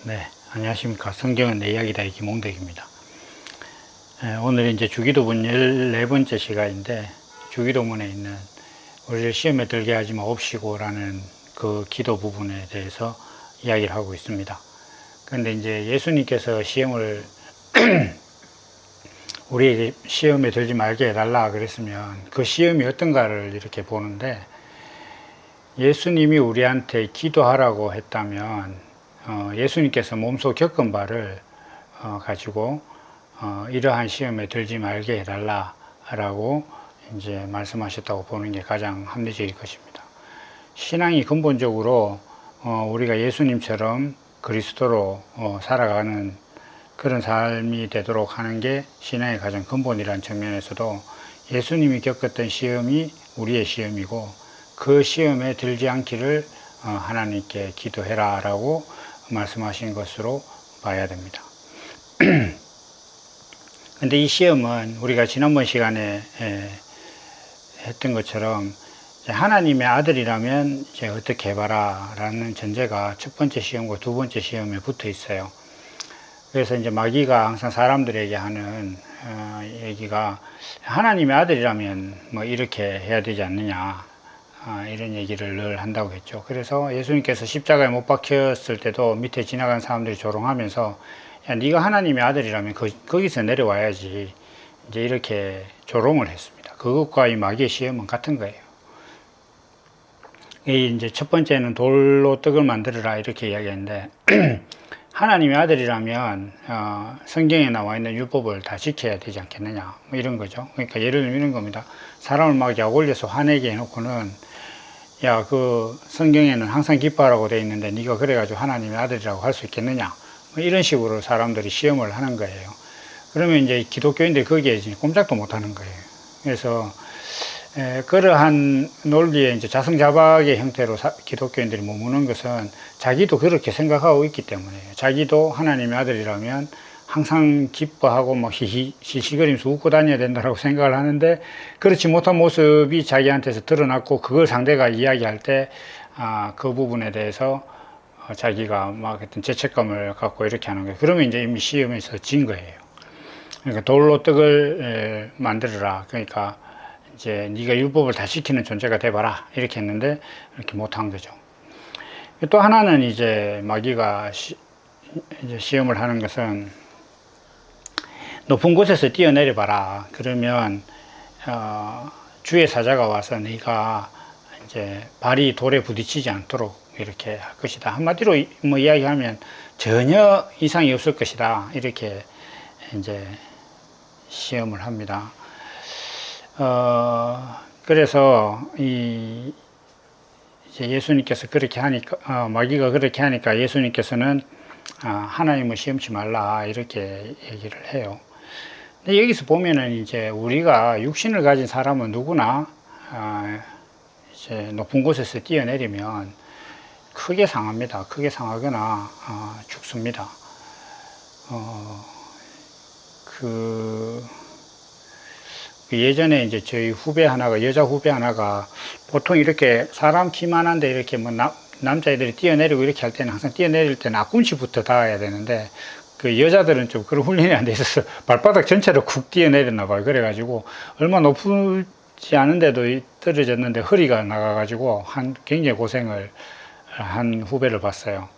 네, 안녕하십니까. 성경은 내 이야기다의 김홍덕입니다. 오늘 이제 주기도문 14번째 시간인데, 주기도문에 있는 우리를 시험에 들게 하지 마옵시고라는 그 기도 부분에 대해서 이야기를 하고 있습니다. 그런데 이제 예수님께서 시험을 우리에게 시험에 들지 말게 해달라 그랬으면 그 시험이 어떤가를 이렇게 보는데, 예수님이 우리한테 기도하라고 했다면 예수님께서 몸소 겪은 바를 가지고 이러한 시험에 들지 말게 해달라라고 이제 말씀하셨다고 보는 게 가장 합리적일 것입니다. 신앙이 근본적으로 우리가 예수님처럼 그리스도로 살아가는 그런 삶이 되도록 하는 게 신앙의 가장 근본이라는 측면에서도 예수님이 겪었던 시험이 우리의 시험이고, 그 시험에 들지 않기를 하나님께 기도해라 라고 말씀하신 것으로 봐야 됩니다. 근데 이 시험은 우리가 지난번 시간에 했던 것처럼 하나님의 아들이라면 이제 어떻게 해봐라 라는 전제가 첫 번째 시험과 두 번째 시험에 붙어 있어요. 그래서 이제 마귀가 항상 사람들에게 하는 얘기가, 하나님의 아들이라면 뭐 이렇게 해야 되지 않느냐, 이런 얘기를 늘 한다고 했죠. 그래서 예수님께서 십자가에 못 박혔을 때도 밑에 지나간 사람들이 조롱하면서, 야, 네가 하나님의 아들이라면 거기서 내려와야지, 이제 이렇게 조롱을 했습니다. 그것과 이 마귀의 시험은 같은 거예요. 이제 첫 번째는 돌로 떡을 만들어라 이렇게 이야기했는데, 하나님의 아들이라면 성경에 나와 있는 율법을 다 지켜야 되지 않겠느냐, 뭐 이런 거죠. 그러니까 예를 들면 이런 겁니다. 사람을 막 약 올려서 화내게 해놓고는, 야, 그 성경에는 항상 기뻐하라고 되어 있는데 네가 그래가지고 하나님의 아들이라고 할 수 있겠느냐, 뭐 이런 식으로 사람들이 시험을 하는 거예요. 그러면 이제 기독교인들이 거기에 꼼짝도 못 하는 거예요. 그래서 그러한 논리에 이제 자성자박의 형태로 기독교인들이 머무는 것은 자기도 그렇게 생각하고 있기 때문이에요. 자기도 하나님의 아들이라면 항상 기뻐하고 뭐 시시거리면서 웃고 다녀야 된다고 생각을 하는데, 그렇지 못한 모습이 자기한테서 드러났고, 그걸 상대가 이야기할 때 그 부분에 대해서 자기가 막 어떤 죄책감을 갖고 이렇게 하는 거예요. 그러면 이제 이미 시험에서 진 거예요. 그러니까 돌로 떡을 만들어라, 그러니까 이제 네가 율법을 다 지키는 존재가 돼봐라 이렇게 했는데 이렇게 못한 거죠. 또 하나는 이제 마귀가 이제 시험을 하는 것은, 높은 곳에서 뛰어내려 봐라. 그러면 주의 사자가 와서 네가 이제 발이 돌에 부딪히지 않도록 이렇게 할 것이다. 한마디로 뭐 이야기하면 전혀 이상이 없을 것이다. 이렇게 이제 시험을 합니다. 그래서 이제 예수님께서 그렇게 하니까, 마귀가 그렇게 하니까 예수님께서는 하나님을 시험치 말라 이렇게 얘기를 해요. 근데 여기서 보면은 이제 우리가 육신을 가진 사람은 누구나 이제 높은 곳에서 뛰어내리면 크게 상합니다. 크게 상하거나 죽습니다. 예전에 이제 저희 여자 후배 하나가 보통 이렇게 사람 키만한데 이렇게 뭐 남자애들이 뛰어내리고 이렇게 할 때는 항상 뛰어내릴 때는 앞꿈치부터 닿아야 되는데, 그 여자들은 좀 그런 훈련이 안 돼 있어서 발바닥 전체로 쿡 뛰어내렸나 봐요. 그래가지고 얼마 높지 않은데도 떨어졌는데 허리가 나가가지고 굉장히 고생을 한 후배를 봤어요.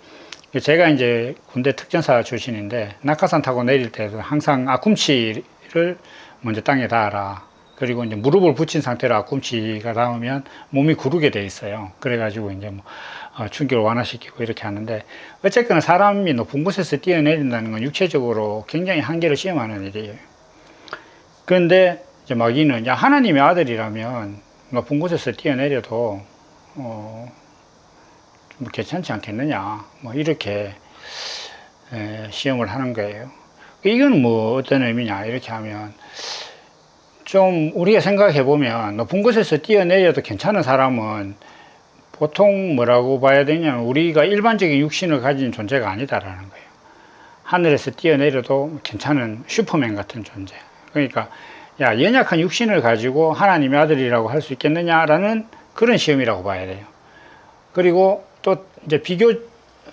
제가 이제 군대 특전사 출신인데, 낙하산 타고 내릴 때도 항상 앞꿈치를 먼저 땅에 닿아라. 그리고 이제 무릎을 붙인 상태로 앞꿈치가 닿으면 몸이 구르게 돼 있어요. 그래가지고 이제 뭐 충격을 완화시키고 이렇게 하는데, 어쨌거나 사람이 높은 곳에서 뛰어내린다는 건 육체적으로 굉장히 한계를 시험하는 일이에요. 그런데 이제 마귀는, 야, 하나님의 아들이라면 높은 곳에서 뛰어내려도 뭐 괜찮지 않겠느냐, 뭐 이렇게 시험을 하는 거예요. 이건 뭐 어떤 의미냐 이렇게 하면, 좀 우리가 생각해 보면 높은 곳에서 뛰어내려도 괜찮은 사람은 보통 뭐라고 봐야 되냐면, 우리가 일반적인 육신을 가진 존재가 아니다라는 거예요. 하늘에서 뛰어내려도 괜찮은 슈퍼맨 같은 존재. 그러니까 야, 연약한 육신을 가지고 하나님의 아들이라고 할 수 있겠느냐라는 그런 시험이라고 봐야 돼요. 그리고 또 이제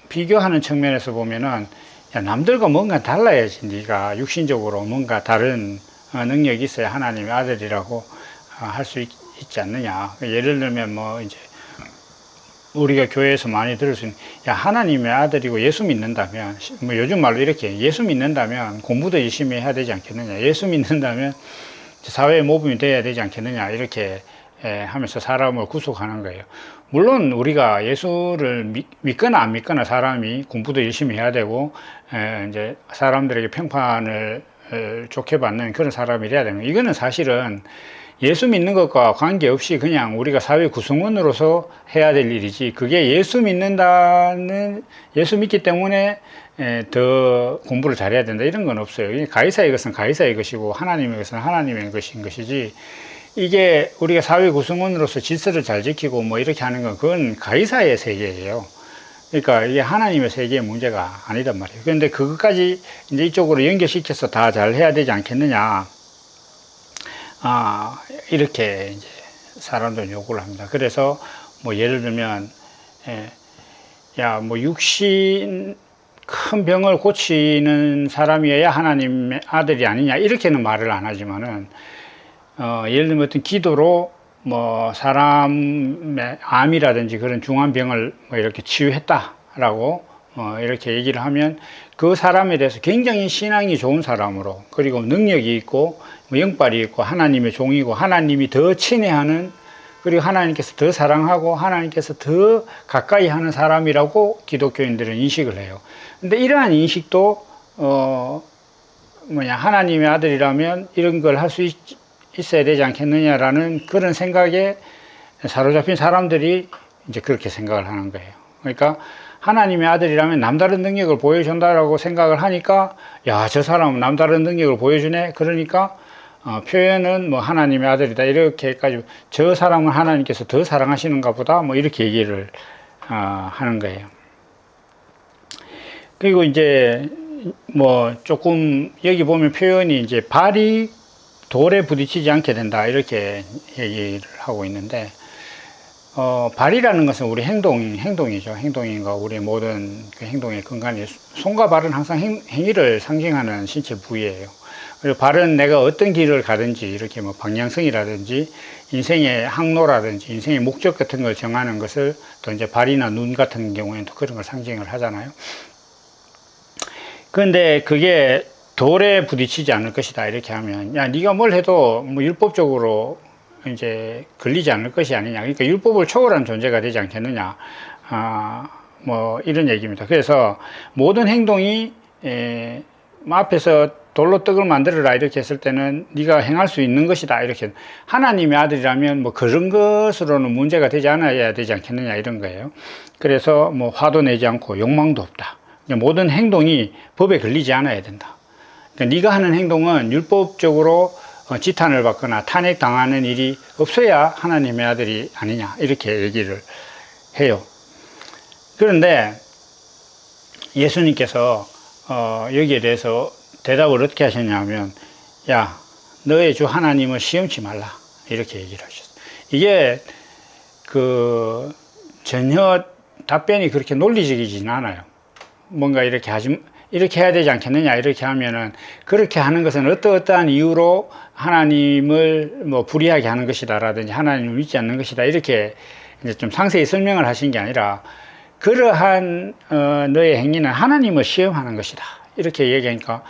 비교하는 측면에서 보면은 야, 남들과 뭔가 달라야지 네가 육신적으로 뭔가 다른 능력이 있어야 하나님의 아들이라고 할 수 있지 않느냐. 예를 들면 뭐 이제 우리가 교회에서 많이 들을 수 있는 야, 하나님의 아들이고 예수 믿는다면 뭐 요즘 말로 이렇게 예수 믿는다면 공부도 열심히 해야 되지 않겠느냐. 예수 믿는다면 사회의 모범이 돼야 되지 않겠느냐. 이렇게 하면서 사람을 구속하는 거예요. 물론 우리가 예수를 믿거나 안 믿거나 사람이 공부도 열심히 해야 되고 이제 사람들에게 평판을 좋게 받는 그런 사람이 돼야 되는 거예요. 이거는 사실은 예수 믿는 것과 관계없이 그냥 우리가 사회 구성원으로서 해야 될 일이지, 그게 예수 믿기 때문에 더 공부를 잘해야 된다 이런 건 없어요. 가이사의 것은 가이사의 것이고 하나님의 것은 하나님의 것인 것이지, 이게 우리가 사회 구성원으로서 질서를 잘 지키고 뭐 이렇게 하는 건 그건 가이사의 세계예요. 그러니까 이게 하나님의 세계의 문제가 아니단 말이에요. 그런데 그것까지 이제 이쪽으로 연결시켜서 다 잘 해야 되지 않겠느냐. 이렇게 이제 사람들은 요구를 합니다. 그래서 뭐 예를 들면, 야, 뭐 육신 큰 병을 고치는 사람이어야 하나님의 아들이 아니냐, 이렇게는 말을 안 하지만은, 예를 들면 어떤 기도로 뭐 사람의 암이라든지 그런 중한 병을 뭐 이렇게 치유했다라고 이렇게 얘기를 하면 그 사람에 대해서 굉장히 신앙이 좋은 사람으로, 그리고 능력이 있고 뭐 영빨이 있고 하나님의 종이고 하나님이 더 친애하는, 그리고 하나님께서 더 사랑하고 하나님께서 더 가까이 하는 사람이라고 기독교인들은 인식을 해요. 근데 이러한 인식도 하나님의 아들이라면 이런 걸 할 수 있어야 되지 않겠느냐라는 그런 생각에 사로잡힌 사람들이 이제 그렇게 생각을 하는 거예요. 그러니까 하나님의 아들이라면 남다른 능력을 보여준다라고 생각을 하니까, 야, 저 사람은 남다른 능력을 보여주네. 그러니까 표현은 뭐 하나님의 아들이다 이렇게까지, 저 사람은 하나님께서 더 사랑하시는가 보다 뭐 이렇게 얘기를 하는 거예요. 그리고 이제 뭐 조금 여기 보면 표현이 이제 발이 돌에 부딪히지 않게 된다 이렇게 얘기를 하고 있는데, 발이라는 것은 우리 행동이죠. 행동인가 우리 모든 그 행동의 근간이, 손과 발은 항상 행위를 상징하는 신체 부위예요. 그리고 발은 내가 어떤 길을 가든지 이렇게 뭐 방향성이라든지 인생의 항로라든지 인생의 목적 같은 걸 정하는 것을 또 이제 발이나 눈 같은 경우에는 또 그런 걸 상징을 하잖아요. 그런데 그게 돌에 부딪히지 않을 것이다 이렇게 하면, 야, 네가 뭘 해도 뭐 율법적으로 이제 걸리지 않을 것이 아니냐. 그러니까 율법을 초월한 존재가 되지 않겠느냐. 뭐 이런 얘기입니다. 그래서 모든 행동이 앞에서 돌로 떡을 만들어라 이렇게 했을 때는 네가 행할 수 있는 것이다 이렇게, 하나님의 아들이라면 뭐 그런 것으로는 문제가 되지 않아야 되지 않겠느냐 이런 거예요. 그래서 뭐 화도 내지 않고 욕망도 없다. 모든 행동이 법에 걸리지 않아야 된다. 그러니까 네가 하는 행동은 율법적으로 지탄을 받거나 탄핵당하는 일이 없어야 하나님의 아들이 아니냐 이렇게 얘기를 해요. 그런데 예수님께서 여기에 대해서 대답을 어떻게 하셨냐면, 야, 너의 주 하나님을 시험치 말라 이렇게 얘기를 하셨어요. 이게 전혀 답변이 그렇게 논리적이진 않아요. 뭔가 이렇게 해야 되지 않겠느냐 이렇게 하면은, 그렇게 하는 것은 어떠한 이유로 하나님을 뭐 불의하게 하는 것이다라든지 하나님을 믿지 않는 것이다 이렇게 이제 좀 상세히 설명을 하신 게 아니라, 그러한 너의 행위는 하나님을 시험하는 것이다 이렇게 얘기하니까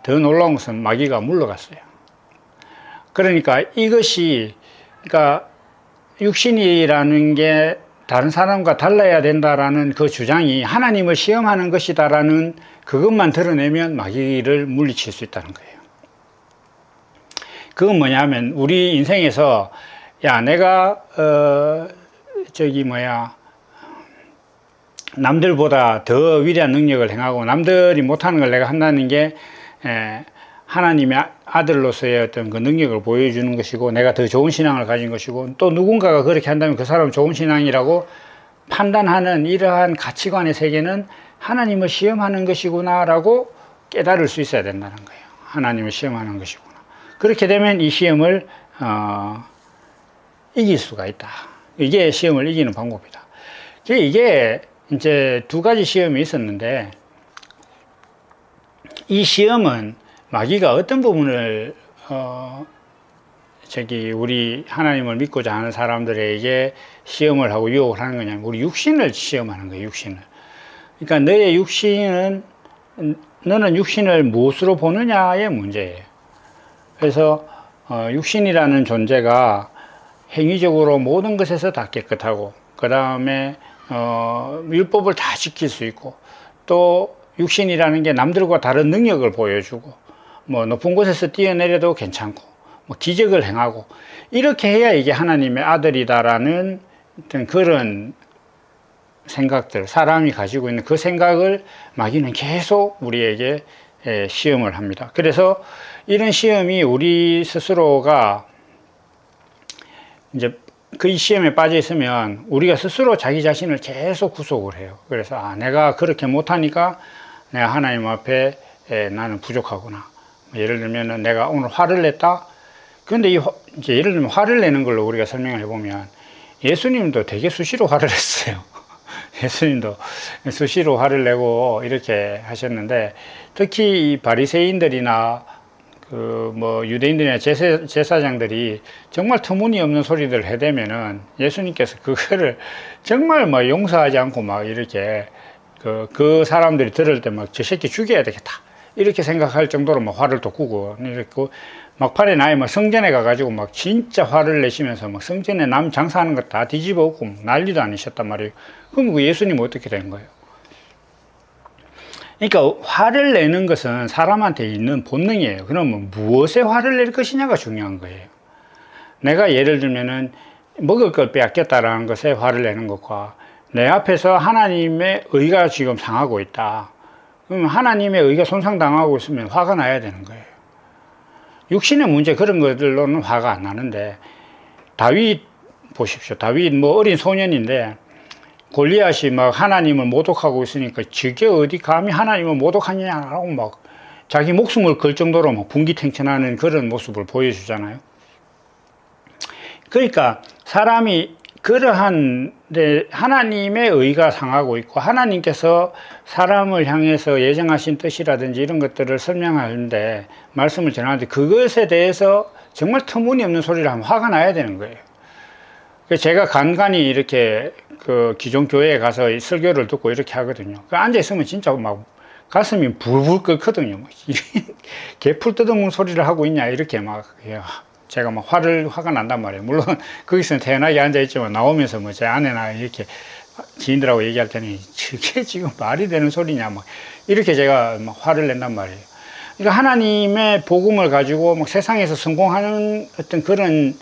더 놀라운 것은 마귀가 물러갔어요. 그러니까 이것이, 그러니까 육신이라는 게 다른 사람과 달라야 된다라는 그 주장이 하나님을 시험하는 것이다라는 그것만 드러내면 마귀를 물리칠 수 있다는 거예요. 그건 뭐냐면, 우리 인생에서 야, 내가 남들보다 더 위대한 능력을 행하고 남들이 못하는 걸 내가 한다는 게 하나님의 아들로서의 어떤 그 능력을 보여주는 것이고, 내가 더 좋은 신앙을 가진 것이고, 또 누군가가 그렇게 한다면 그 사람은 좋은 신앙이라고 판단하는 이러한 가치관의 세계는 하나님을 시험하는 것이구나라고 깨달을 수 있어야 된다는 거예요. 하나님을 시험하는 것이구나. 그렇게 되면 이 시험을 이길 수가 있다. 이게 시험을 이기는 방법이다. 이게 이제 두 가지 시험이 있었는데, 이 시험은 마귀가 어떤 부분을 우리 하나님을 믿고자 하는 사람들에게 시험을 하고 유혹을 하는 거냐면, 우리 육신을 시험하는 거예요. 육신을. 그러니까 너는 육신을 무엇으로 보느냐의 문제예요. 그래서 육신이라는 존재가 행위적으로 모든 것에서 다 깨끗하고, 그 다음에 율법을 다 지킬 수 있고, 또 육신이라는 게 남들과 다른 능력을 보여주고, 뭐 높은 곳에서 뛰어내려도 괜찮고, 뭐 기적을 행하고, 이렇게 해야 이게 하나님의 아들이다라는 어떤 그런 생각들, 사람이 가지고 있는 그 생각을 마귀는 계속 우리에게 시험을 합니다. 그래서 이런 시험이 우리 스스로가 이제 그 시험에 빠져 있으면 우리가 스스로 자기 자신을 계속 구속을 해요. 그래서 내가 그렇게 못하니까 내가 하나님 앞에 나는 부족하구나. 예를 들면 내가 오늘 화를 냈다. 그런데 이제 예를 들면 화를 내는 걸로 우리가 설명을 해보면, 예수님도 되게 수시로 화를 냈어요. 예수님도 수시로 화를 내고 이렇게 하셨는데, 특히 이 바리새인들이나 유대인들이나 제사장들이 정말 터무니없는 소리들을 해대면은 예수님께서 그거를 정말 용서하지 않고 이렇게 그 사람들이 들을 때 저 새끼 죽여야 되겠다 이렇게 생각할 정도로 화를 돋구고, 이렇게 막판에 성전에 가가지고 진짜 화를 내시면서 성전에 남 장사하는 거 다 뒤집어 엎고 난리도 아니셨단 말이에요. 그럼 그 예수님은 어떻게 된 거예요? 그러니까 화를 내는 것은 사람한테 있는 본능이에요. 그러면 무엇에 화를 낼 것이냐가 중요한 거예요. 내가 예를 들면은 먹을 걸 빼앗겼다라는 것에 화를 내는 것과, 내 앞에서 하나님의 의가 지금 상하고 있다. 그러면 하나님의 의가 손상당하고 있으면 화가 나야 되는 거예요. 육신의 문제 그런 것들로는 화가 안 나는데, 다윗 보십시오. 다윗 어린 소년인데 골리앗이 하나님을 모독하고 있으니까 저게 어디 감히 하나님을 모독하냐라고 자기 목숨을 걸 정도로 분기탱천하는 그런 모습을 보여주잖아요. 그러니까 사람이 그러한데 하나님의 의가 상하고 있고, 하나님께서 사람을 향해서 예정하신 뜻이라든지 이런 것들을 설명하는데, 말씀을 전하는데, 그것에 대해서 정말 터무니없는 소리를 하면 화가 나야 되는 거예요. 제가 간간히 이렇게 기존 교회에 가서 설교를 듣고 이렇게 하거든요. 앉아있으면 진짜 가슴이 불불 끓거든요. 개풀 뜯어먹는 소리를 하고 있냐 이렇게 제가 화가 난단 말이에요. 물론 거기서는 태연하게 앉아있지만 나오면서 제 아내나 이렇게 지인들하고 얘기할 때는 저게 지금 말이 되는 소리냐 이렇게 제가 화를 낸단 말이에요. 그러니까 하나님의 복음을 가지고 세상에서 성공하는 어떤 그런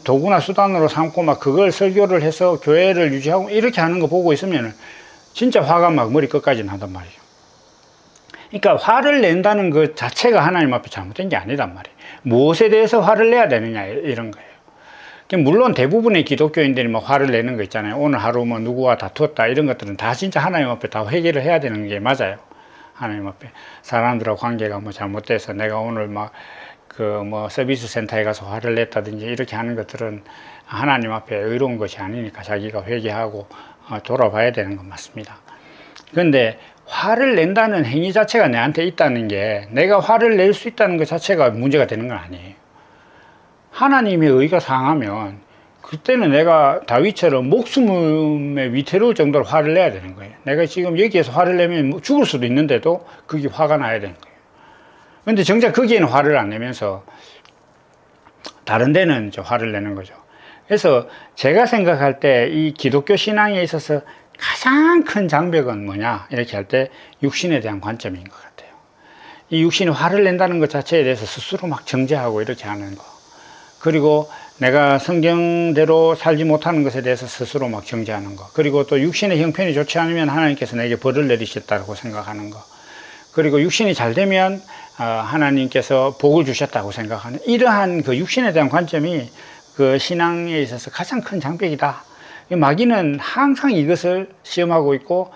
도구나 수단으로 삼고 그걸 설교를 해서 교회를 유지하고 이렇게 하는 거 보고 있으면 진짜 화가 머리 끝까지 나단 말이에요. 그러니까 화를 낸다는 것 자체가 하나님 앞에 잘못된 게 아니란 말이에요. 무엇에 대해서 화를 내야 되느냐 이런 거예요. 물론 대부분의 기독교인들이 화를 내는 거 있잖아요. 오늘 하루 누구와 다투었다 이런 것들은 다 진짜 하나님 앞에 다 회개를 해야 되는 게 맞아요. 하나님 앞에 사람들하고 관계가 잘못돼서 내가 오늘 서비스 센터에 가서 화를 냈다든지 이렇게 하는 것들은 하나님 앞에 의로운 것이 아니니까 자기가 회개하고 돌아봐야 되는 건 맞습니다. 그런데 화를 낸다는 행위 자체가 내한테 있다는 게, 내가 화를 낼 수 있다는 것 자체가 문제가 되는 건 아니에요. 하나님의 의가 상하면 그때는 내가 다윗처럼 목숨에 위태로울 정도로 화를 내야 되는 거예요. 내가 지금 여기에서 화를 내면 죽을 수도 있는데도 그게 화가 나야 되는 거예요. 근데 정작 거기에는 화를 안 내면서 다른 데는 화를 내는 거죠. 그래서 제가 생각할 때 이 기독교 신앙에 있어서 가장 큰 장벽은 뭐냐 이렇게 할 때 육신에 대한 관점인 것 같아요. 이 육신이 화를 낸다는 것 자체에 대해서 스스로 정죄하고 이렇게 하는 거, 그리고 내가 성경대로 살지 못하는 것에 대해서 스스로 정죄하는 거, 그리고 또 육신의 형편이 좋지 않으면 하나님께서 내게 벌을 내리셨다고 생각하는 거, 그리고 육신이 잘 되면 하나님께서 복을 주셨다고 생각하는, 이러한 육신에 대한 관점이 신앙에 있어서 가장 큰 장벽이다. 마귀는 항상 이것을 시험하고 있고,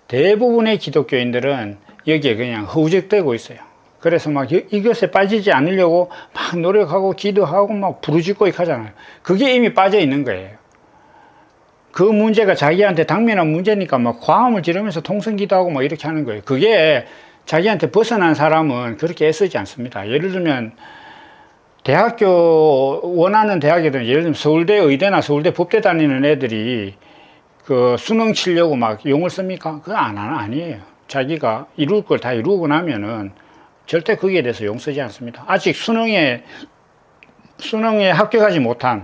대부분의 기독교인들은 여기에 그냥 허우적대고 있어요. 그래서 이것에 빠지지 않으려고 노력하고 기도하고 부르짖고 이렇게 하잖아요. 그게 이미 빠져 있는 거예요. 그 문제가 자기한테 당면한 문제니까 막 과음을 지르면서 통성기도하고 막 이렇게 하는 거예요. 그게 자기한테 벗어난 사람은 그렇게 애쓰지 않습니다. 예를 들면 대학교 원하는 대학이든 예를 들면 서울대 의대나 서울대 법대 다니는 애들이 그 수능 치려고 막 용을 씁니까? 그거 아니에요. 자기가 이룰 걸 다 이루고 나면은 절대 거기에 대해서 용 쓰지 않습니다. 아직 수능에 합격하지 못한,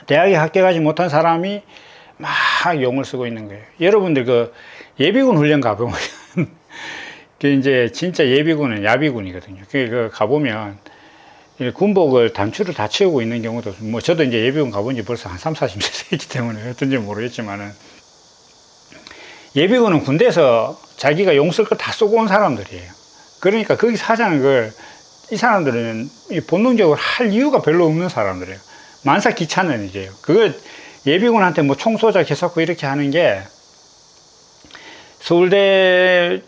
대학에 합격하지 못한 사람이 막 용을 쓰고 있는 거예요. 여러분들 그 예비군 훈련 가보면 그 이제 진짜 예비군은 야비군이거든요. 그 가보면 군복을 단추를 다 채우고 있는 경우도, 뭐 저도 이제 예비군 가본 지 벌써 한 3, 40년 됐기 때문에 어떤지 모르겠지만은, 예비군은 군대에서 자기가 용 쓸 거 다 쏘고 온 사람들이에요. 그러니까 거기서 하자는 걸 이 사람들은 본능적으로 할 이유가 별로 없는 사람들이에요. 만사 귀찮은 일이에요. 그거 예비군한테 뭐 총 쏘자 개사고 이렇게 하는 게 서울대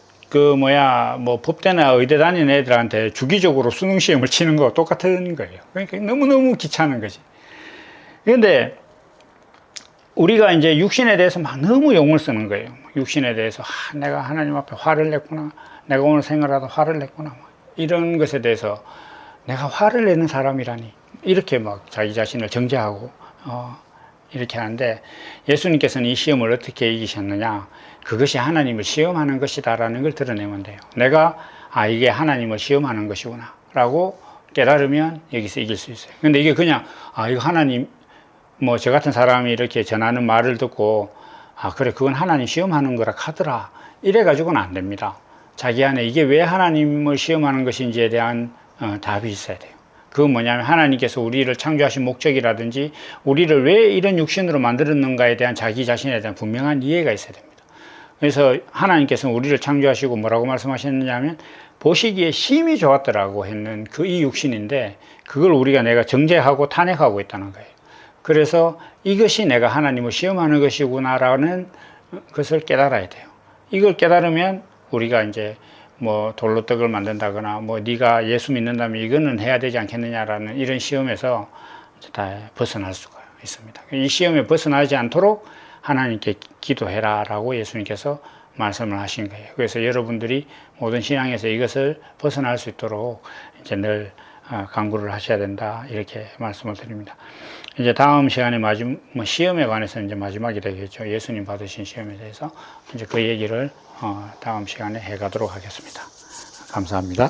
뭐 법대나 의대 다니는 애들한테 주기적으로 수능 시험을 치는 거 똑같은 거예요. 그러니까 너무너무 귀찮은 거지. 그런데 우리가 이제 육신에 대해서 막 너무 용을 쓰는 거예요. 육신에 대해서 내가 하나님 앞에 화를 냈구나, 내가 오늘 생활하다 화를 냈구나, 이런 것에 대해서 내가 화를 내는 사람이라니, 이렇게 막 자기 자신을 정죄하고 이렇게 하는데, 예수님께서는 이 시험을 어떻게 이기셨느냐, 그것이 하나님을 시험하는 것이다 라는 걸 드러내면 돼요. 내가 이게 하나님을 시험하는 것이구나 라고 깨달으면 여기서 이길 수 있어요. 근데 이게 그냥 이거 하나님, 뭐 저 같은 사람이 이렇게 전하는 말을 듣고 그래 그건 하나님 시험하는 거라 하더라 이래 가지고는 안 됩니다. 자기 안에 이게 왜 하나님을 시험하는 것인지에 대한 답이 있어야 돼요. 그건 뭐냐면 하나님께서 우리를 창조하신 목적이라든지 우리를 왜 이런 육신으로 만들었는가에 대한 자기 자신에 대한 분명한 이해가 있어야 됩니다. 그래서 하나님께서는 우리를 창조하시고 뭐라고 말씀하셨느냐면 보시기에 심히 좋았더라고 했는 이 육신인데, 그걸 내가 정죄하고 탄핵하고 있다는 거예요. 그래서 이것이 내가 하나님을 시험하는 것이구나라는 것을 깨달아야 돼요. 이걸 깨달으면 우리가 이제 뭐 돌로 떡을 만든다거나 뭐 네가 예수 믿는다면 이거는 해야 되지 않겠느냐라는 이런 시험에서 다 벗어날 수가 있습니다. 이 시험에 벗어나지 않도록 하나님께 기도해라 라고 예수님께서 말씀을 하신 거예요. 그래서 여러분들이 모든 신앙에서 이것을 벗어날 수 있도록 이제 늘 간구를 하셔야 된다, 이렇게 말씀을 드립니다. 이제 다음 시간에 시험에 관해서 이제 마지막이 되겠죠. 예수님 받으신 시험에 대해서 이제 그 얘기를 다음 시간에 해 가도록 하겠습니다. 감사합니다.